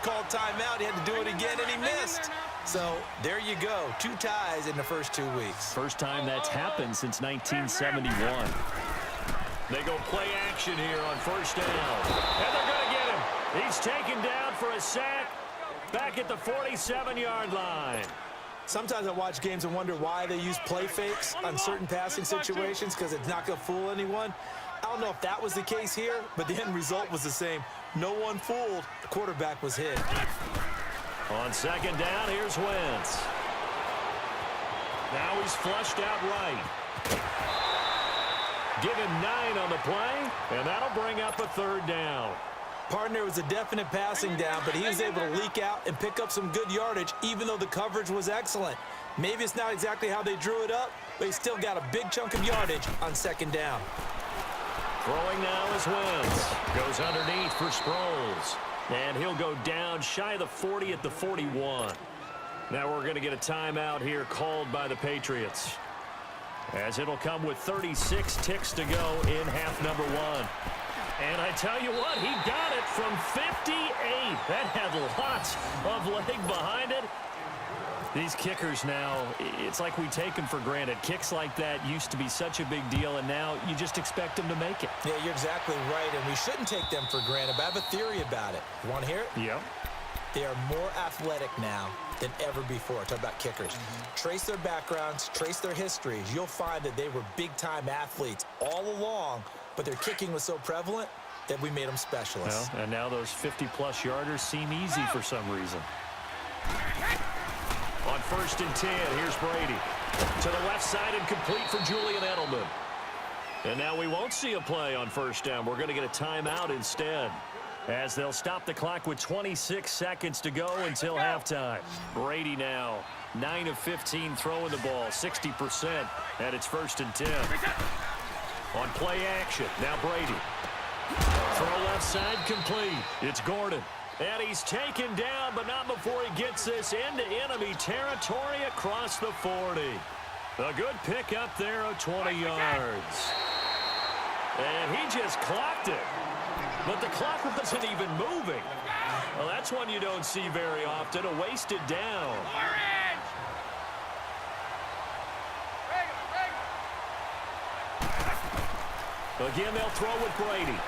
called timeout. He had to do it again, and he missed. So there you go. 2 ties in the first 2 weeks. First time that's happened since 1971. They go play action here on first down. And they're going to get him. He's taken down for a sack back at the 47-yard line. Sometimes I watch games and wonder why they use play fakes on certain passing situations because it's not going to fool anyone. I don't know if that was the case here, but the end result was the same. No one fooled. The quarterback was hit. On second down, here's Wentz. Now he's flushed out right. Give him 9 on the play, and that'll bring up a third down. Partner, was a definite passing down, but he was able to leak out and pick up some good yardage, even though the coverage was excellent. Maybe it's not exactly how they drew it up, but he still got a big chunk of yardage on second down. Throwing now is Wentz. Goes underneath for Sproles. And he'll go down shy of the 40 at the 41. Now we're going to get a timeout here called by the Patriots, as it'll come with 36 ticks to go in half number 1. And I tell you what, he got it from 58. That had lots of leg behind it. These kickers now, it's like we take them for granted. Kicks like that used to be such a big deal, and now you just expect them to make it. Yeah, you're exactly right, and we shouldn't take them for granted, but I have a theory about it. You want to hear it? Yep. They are more athletic now than ever before. Talk about kickers. Trace their backgrounds, trace their histories. You'll find that they were big-time athletes all along, but their kicking was so prevalent that we made them specialists. Well, and now those 50-plus yarders seem easy for some reason. On first and 10, here's Brady. To the left side and complete for Julian Edelman. And now we won't see a play on first down. We're going to get a timeout instead, as they'll stop the clock with 26 seconds to go until halftime. Brady now, 9 of 15 throwing the ball, 60%, and it's first and 10. On play action, now Brady. Throw left side complete. It's Gordon. And he's taken down, but not before he gets this into enemy territory across the 40. A good pick up there of 20 yards. And he just clocked it. But the clock wasn't even moving. Well, that's one you don't see very often, a wasted down. Again, they'll throw with Brady.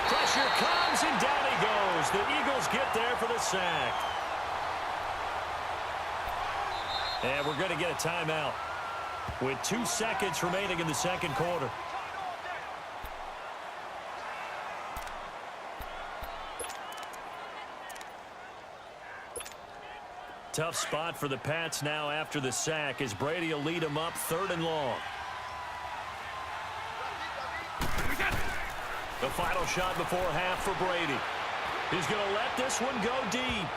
Pressure comes, and down he goes. The Eagles get there for the sack. And we're going to get a timeout with 2 seconds remaining in the second quarter. Tough spot for the Pats now after the sack, as Brady will lead them up 3rd and long. The final shot before half for Brady. He's going to let this one go deep.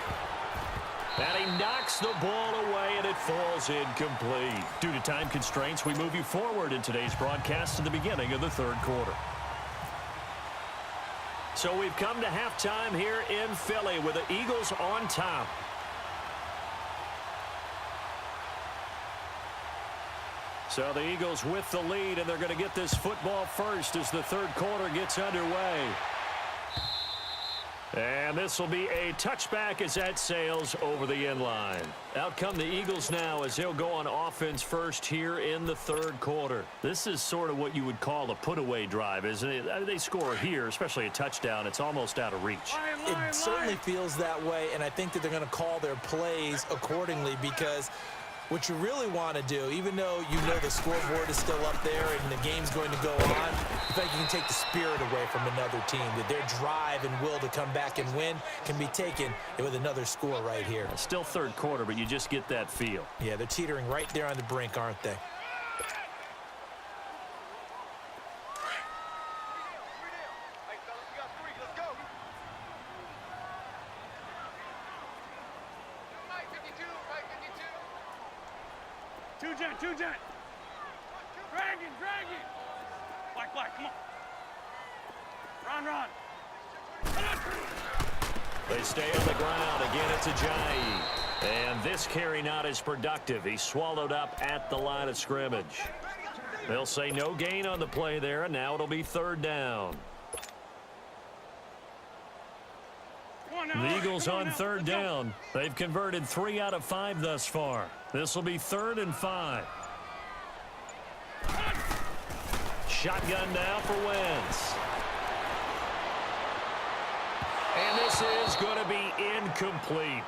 And he knocks the ball away, and it falls incomplete. Due to time constraints, we move you forward in today's broadcast to the beginning of the 3rd quarter. So we've come to halftime here in Philly with the Eagles on top. So the Eagles with the lead, and they're going to get this football first as the 3rd quarter gets underway. And this will be a touchback as that sails over the end line. Out come the Eagles now as they'll go on offense first here in the 3rd quarter. This is sort of what you would call a put-away drive, isn't it? They score here, especially a touchdown. It's almost out of reach. It certainly feels that way, and I think that they're going to call their plays accordingly, because what you really want to do, even though you know the scoreboard is still up there and the game's going to go on, I think you can take the spirit away from another team, that their drive and will to come back and win can be taken with another score right here. Still 3rd quarter, but you just get that feel. Yeah, they're teetering right there on the brink, aren't they? Two jet. Drag it. Black, come on. Run. They stay on the ground. Again, it's Ajayi. And this carry not as productive. He's swallowed up at the line of scrimmage. They'll say no gain on the play there, and now it'll be 3rd down. Come on, The Eagles on third down. They've converted 3 out of 5 thus far. This will be 3rd and 5. Shotgun now for Wentz. And this is going to be incomplete.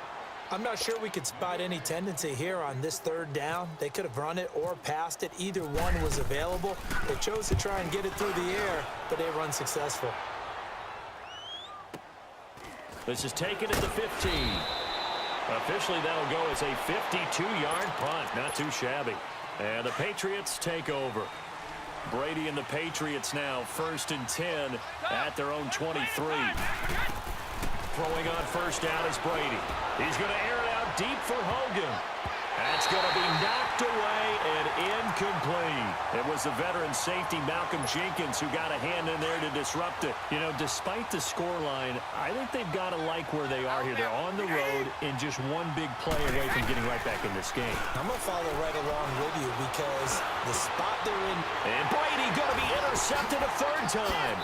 I'm not sure we could spot any tendency here on this 3rd down. They could have run it or passed it. Either one was available. They chose to try and get it through the air, but they were unsuccessful. This is taken at the 15. Officially, that'll go as a 52-yard punt. Not too shabby. And the Patriots take over. Brady and the Patriots now 1st and 10 at their own 23. Throwing on 1st down is Brady. He's going to air it out deep for Hogan. That's going to be knocked away and incomplete. It was the veteran safety Malcolm Jenkins who got a hand in there to disrupt it. You know, despite the scoreline, I think they've got to like where they are here. They're on the road and just one big play away from getting right back in this game. I'm going to follow right along with you because the spot they're in. And Brady going to be intercepted a 3rd time.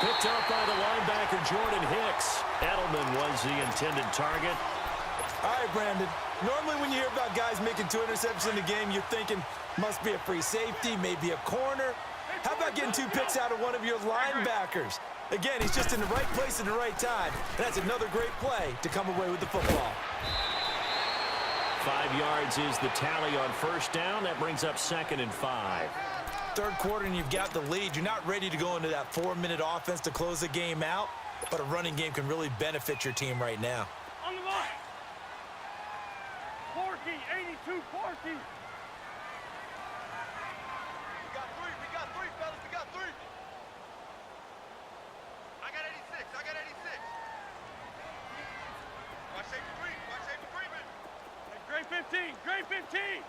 Picked up by the linebacker Jordan Hicks. Edelman was the intended target. All right, Brandon. Normally when you hear about guys making 2 interceptions in the game, you're thinking must be a free safety, maybe a corner. How about getting 2 picks out of one of your linebackers? Again, he's just in the right place at the right time. That's another great play to come away with the football. 5 yards is the tally on 1st down. That brings up 2nd and 5. 3rd quarter and you've got the lead. You're not ready to go into that 4-minute offense to close the game out, but a running game can really benefit your team right now. On the line. 40, 82, 40. We got 3, fellas, we got 3. I got 86, I got 86. Watch safety 3, man. Hey, Gray 15, Gray 15.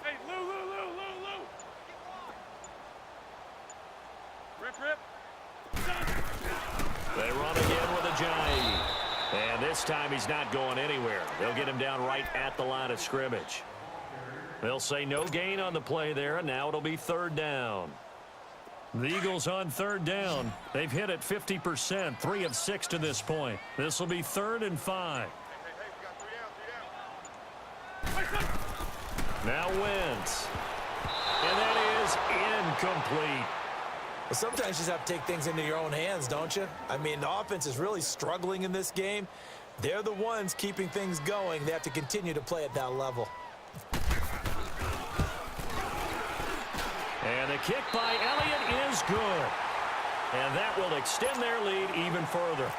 Hey, Lou. Rip. They run again with Ajayi. And this time he's not going anywhere. They'll get him down right at the line of scrimmage. They'll say no gain on the play there, and now it'll be 3rd down. The Eagles on 3rd down. They've hit it 50%, 3 of 6 to this point. This will be 3rd and 5. We got 3 down. Now Wentz. And that is incomplete. Well, sometimes you just have to take things into your own hands, don't you? I mean, the offense is really struggling in this game. They're the ones keeping things going. They have to continue to play at that level. And the kick by Elliott is good. And that will extend their lead even further.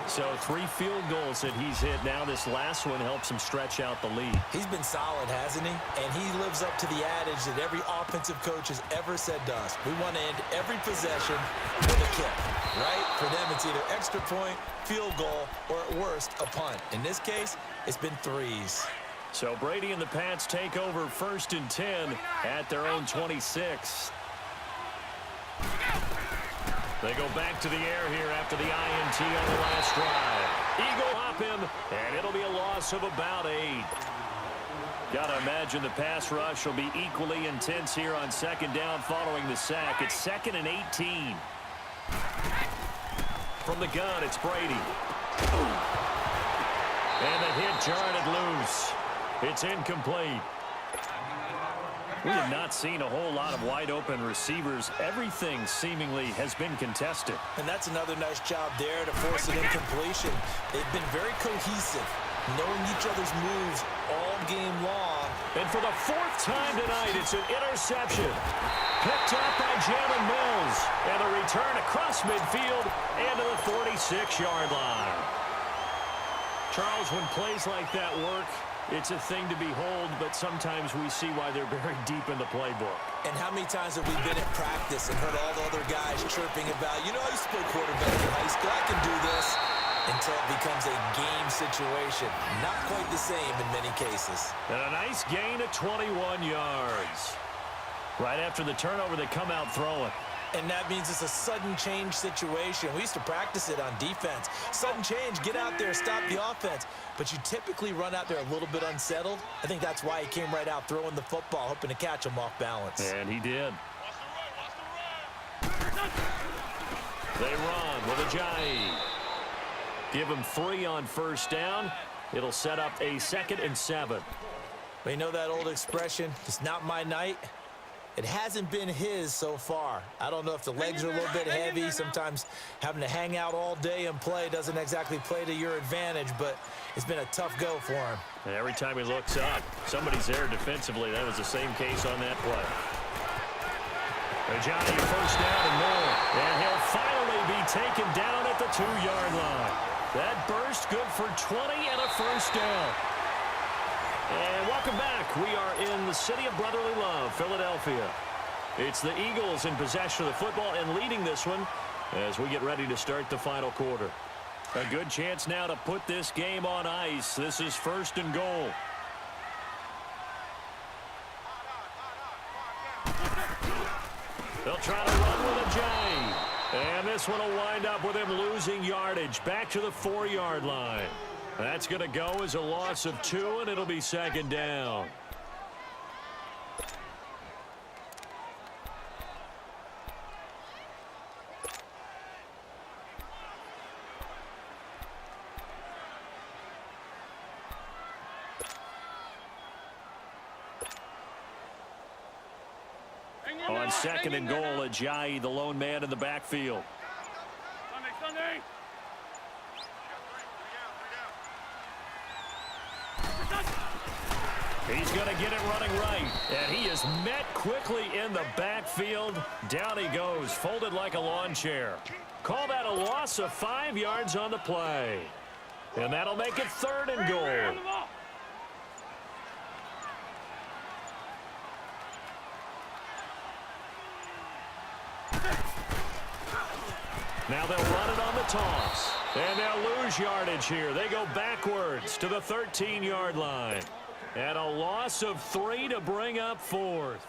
So 3 field goals that he's hit now. This last one helps him stretch out the lead. He's been solid, hasn't he? And he lives up to the adage that every offensive coach has ever said to us. We want to end every possession with a kick, right? For them, it's either extra point, field goal, or at worst, a punt. In this case, it's been 3s. So Brady and the Pats take over 1st and 10 at their own 26. They go back to the air here after the INT on the last drive. Eagle hop him, and it'll be a loss of about 8. Got to imagine the pass rush will be equally intense here on 2nd down following the sack. It's 2nd and 18. From the gun, it's Brady. And the hit jarred it loose. It's incomplete. We have not seen a whole lot of wide-open receivers. Everything seemingly has been contested. And that's another nice job there to force an incompletion. They've been very cohesive, knowing each other's moves all game long. And for the 4th time tonight, it's an interception. Picked up by Jalen Mills. And a return across midfield and to the 46-yard line. Charles, when plays like that work, it's a thing to behold, but sometimes we see why they're buried deep in the playbook. And how many times have we been at practice and heard all the other guys chirping about, you know, I used to play quarterback in high school, I can do this, until it becomes a game situation. Not quite the same in many cases. And a nice gain of 21 yards. Right after the turnover, they come out throwing. And that means it's a sudden change situation. We used to practice it on defense. Sudden change, get out there, stop the offense. But you typically run out there a little bit unsettled. I think that's why he came right out throwing the football, hoping to catch him off balance. And he did. They run with Ajayi. Give him 3 on first down. It'll set up a 2nd and 7. You know that old expression, it's not my night? It hasn't been his so far. I don't know if the legs are a little bit heavy. Sometimes having to hang out all day and play doesn't exactly play to your advantage, but it's been a tough go for him. And every time he looks up, somebody's there defensively. That was the same case on that play. Johnny, first down and more. And he'll finally be taken down at the 2-yard line. That burst good for 20 and a first down. And welcome back. We are in the city of brotherly love, Philadelphia. It's the Eagles in possession of the football and leading this one as we get ready to start the final quarter. A good chance now to put this game on ice. This is 1st and goal. They'll try to run with a J. And this one will wind up with him losing yardage back to the 4-yard line. That's going to go as a loss of 2, and it'll be 2nd down. On 2nd and goal, Ajayi, the lone man in the backfield. Sunday. He's going to get it running right. And he is met quickly in the backfield. Down he goes, folded like a lawn chair. Call that a loss of 5 yards on the play. And that'll make it 3rd and goal. Now they'll run it on the toss. And they'll lose yardage here. They go backwards to the 13-yard line. And a loss of 3 to bring up 4th.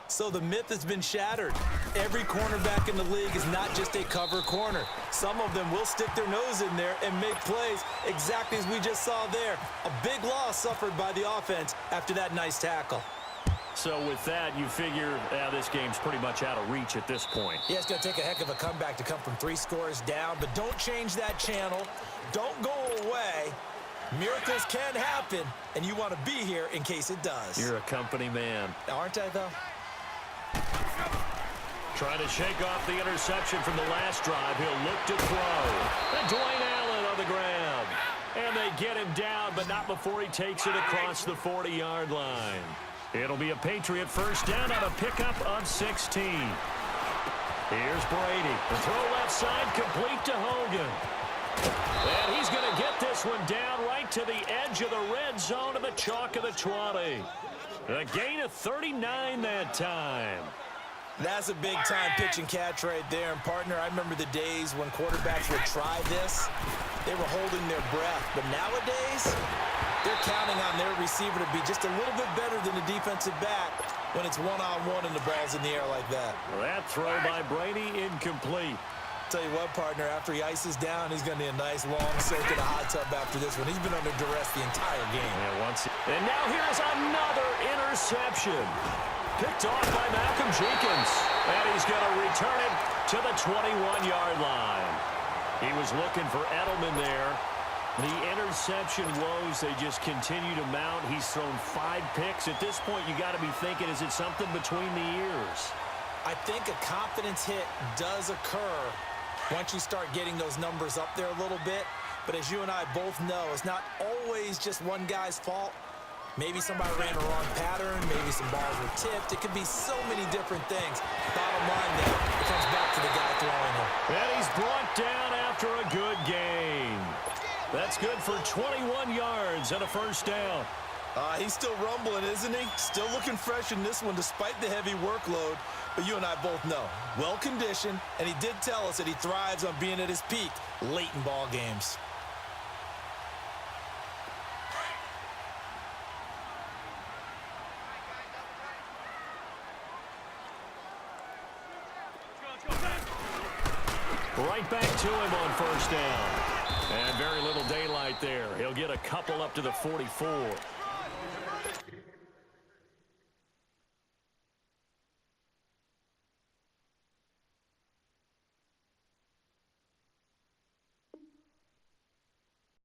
So the myth has been shattered. Every cornerback in the league is not just a cover corner. Some of them will stick their nose in there and make plays exactly as we just saw there. A big loss suffered by the offense after that nice tackle. So with that, you figure this game's pretty much out of reach at this point. Yeah, it's going to take a heck of a comeback to come from 3 scores down, but don't change that channel. Don't go away. Miracles can happen, and you want to be here in case it does. You're a company man. Aren't I, though? Trying to shake off the interception from the last drive. He'll look to throw. And Dwayne Allen on the ground. And they get him down, but not before he takes it across the 40-yard line. It'll be a Patriot first down on a pickup of 16. Here's Brady. The throw left side complete to Hogan. And he's going to get this one down right to the edge of the red zone of the chalk of the 20. A gain of 39 that time. That's a big-time pitch and catch right there. And, partner, I remember the days when quarterbacks would try this. They were holding their breath. But nowadays, they're counting on their receiver to be just a little bit better than the defensive back when it's one-on-one and the ball's in the air like that. That throw by Brady incomplete. Tell you what, partner, after he ices down, he's going to need a nice long soak in a hot tub after this one. He's been under duress the entire game. Yeah, and now here's another interception. Picked off by Malcolm Jenkins. And he's going to return it to the 21-yard line. He was looking for Edelman there. The interception woes, they just continue to mount. He's thrown 5 picks. At this point, you got to be thinking, is it something between the ears? I think a confidence hit does occur once you start getting those numbers up there a little bit. But as you and I both know, it's not always just one guy's fault. Maybe somebody ran a wrong pattern. Maybe some balls were tipped. It could be so many different things. Bottom line, though, it comes back to the guy throwing it. And he's brought down after a good gain. That's good for 21 yards and a first down. He's still rumbling, isn't he? Still looking fresh in this one despite the heavy workload. But you and I both know, well-conditioned, and he did tell us that he thrives on being at his peak late in ball games. Right back to him on first down. And very little daylight there. He'll get a couple up to the 44.